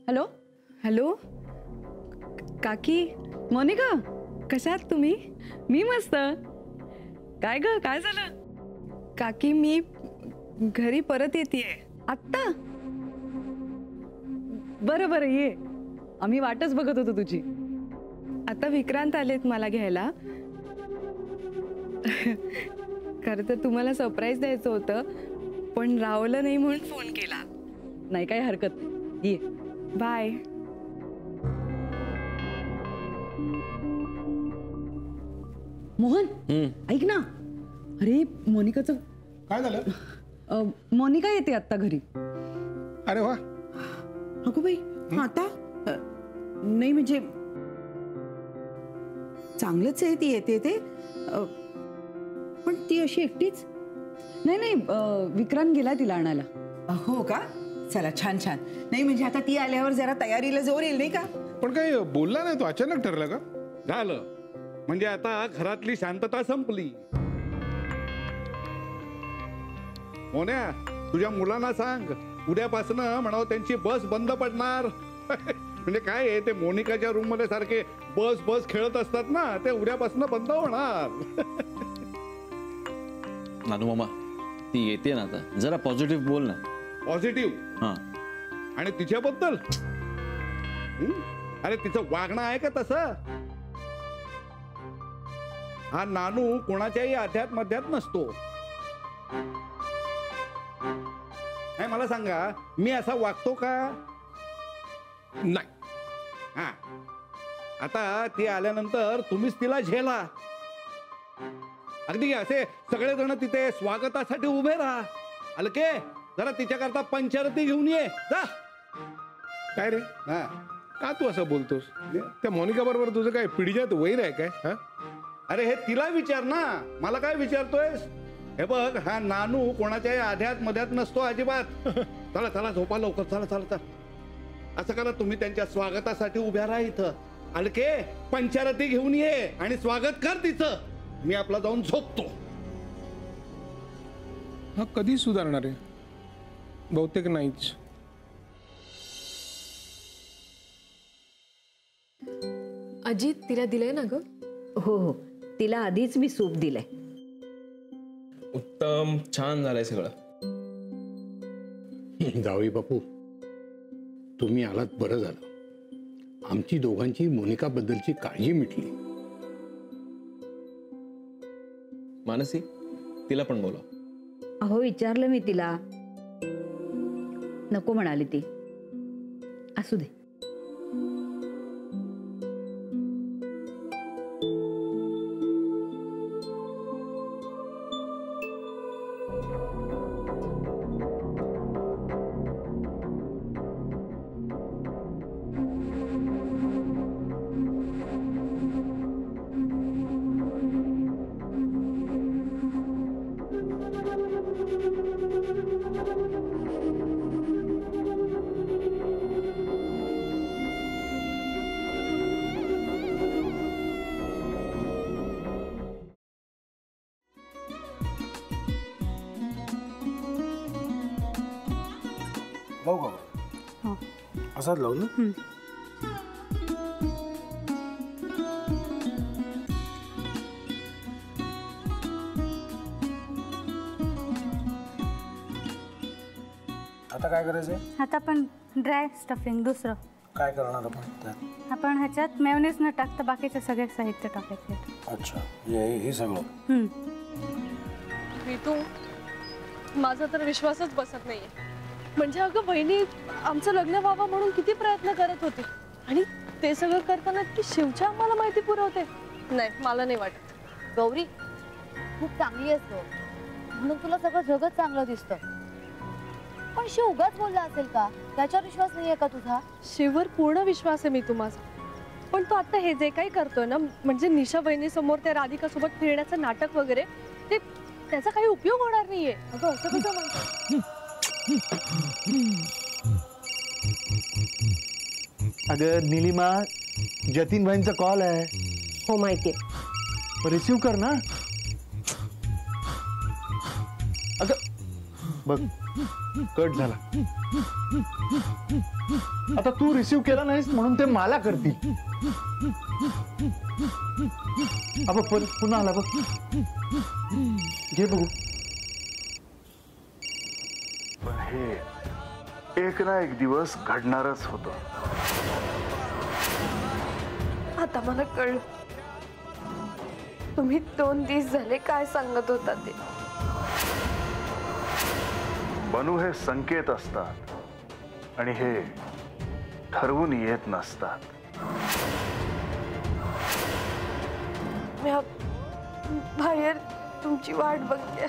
Hello hello काकी, मोनिका, कशा आहात तुम्ही? मी मस्त. काय ग, काय झालं? काकी मी घरी परत येतेय आत्ता. बरं बरं ये, आम्ही वाटच बघत होतो तुझी. आता विक्रांत आलेत मला घ्यायला. खरं तर तुम्हाला सरप्राईज द्यायचं होतं, पण रावलं नाही म्हणून फोन केला. नाही काही हरकत नाही, ये. बाय. मोहन, ऐक ना. अरे मोनिकाचं काय झालं? मोनिका येते आता घरी. अरे वा. अगो बाई, आता नाही म्हणजे चांगलंच आहे, ती येते ते. पण ती अशी एकटीच? नाही नाही, विक्रांत गेला तिला आणायला. हो का? चला, छान छान. नाही म्हणजे आता ती आल्यावर जरा तयारीला जोर येईल नाही का? पण काही बोलला नाही तो, अचानक ठरलं का? झालं म्हणजे आता घरातली शांतता संपली. मोन्या, तुझ्या मुलांना सांग उद्यापासून म्हणावं त्यांची बस बंद पडणार. म्हणजे काय आहे, ते मोनिकाच्या रूम मध्ये सारखे बस बस खेळत असतात ना, ते उद्यापासून बंद होणार. नानू मामा, ती येते ना आता, जरा पॉझिटिव्ह बोल ना. पॉझिटिव्ह? हां. आणि तिच्याबद्दल? अरे तिचं वागणं आहे का तसं? हा नानू कोणाच्याही अध्यात मध्यात नसतो. मला सांगा, मी असा वागतो का? नाही. हा, आता ती आल्यानंतर तुम्हीच तिला झेला. अगदी असे सगळेजण तिथे स्वागतासाठी उभे राहा. अलके, जरा तिच्याकरता पंचरती घेऊन ये जा. काय रे? हा, का तू असं बोलतोस? त्या मोनिका बरोबर तुझं काय पिढीजात वैर आहे काय? हा? अरे हे तिला विचार ना, मला काय विचारतोयस? हे बघ, हा नानू कोणाच्याही आध्यात मध्यात नसतो अजिबात. चला चला, झोपा लवकर. चला चला चला. असं करा, तुम्ही त्यांच्या स्वागतासाठी उभ्या राहा इथं. अलके, पंचरती घेऊन ये आणि स्वागत कर तिचं. मी आपला जाऊन झोपतो. हा कधी सुधारणार आहे? बहुतेक नाहीच. आजी, तिला दिलंय ना ग? हो हो, तिला आधीच मी सूप दिलंय. उत्तम, छान झालंय सगळं. जावई बापू, तुम्ही आलात बरं झालं. आमची दोघांची मोनिका बद्दलची काळजी मिटली. मानसी, तिला पण बोला. अहो, विचारलं मी तिला, नको म्हणाली ती. असू दे. लावू का? असाच लावू ना. आता काय करायचंय? आता आपण ड्राय स्टफिंग दुसरं काय करणार आपण त्यात? आपण ह्याच्यात मेयोनीज न टाकता बाकीचे सगळे साहित्य टाकायचे. अच्छा, हे सगळं. ऋतू, माझा तर विश्वासच बसत नाहीये. म्हणजे अगं बहिणी आमचं लग्न व्हावं म्हणून किती प्रयत्न करत होती, आणि ते सगळं करताना ती शिवच्या आम्हाला माहिती पुरवते. नाही, मला नाही वाटत. गौरी, खूप चांगली आहेस गं, म्हणून तुला सगळं जगत चांगलं दिसतं. पण शिव उगाच बोलला असेल का? त्याच्यावर विश्वास नाहीये का तुझा? शिववर पूर्ण विश्वास आहे मी माझा. पण तो आता हे जे काही करतोय ना, म्हणजे निशा बहिणी समोर त्या राधिका सोबत फिरण्याचं नाटक वगैरे, ते त्याचा काही उपयोग होणार नाहीये. अगं असं कसं म्हणतो? अगं नीलिमा, जतीन भाईंचा कॉल आहे. हो माहितीये, रिसीव कर ना. अगं बघ कट झाला. आता तू रिसीव्ह केला नाहीस म्हणून ते मला करतील. अब पुन्हा आला बघ. घे बघू. पण हे एक ना एक दिवस घडणारच होतं. आता मला कळलं तुम्ही 2 दिवस झाले काय सांगत होता ते. बनू हे संकेत असतात आणि हे ठरवून येत नसतात. मी बाहेर तुमची वाट बघते.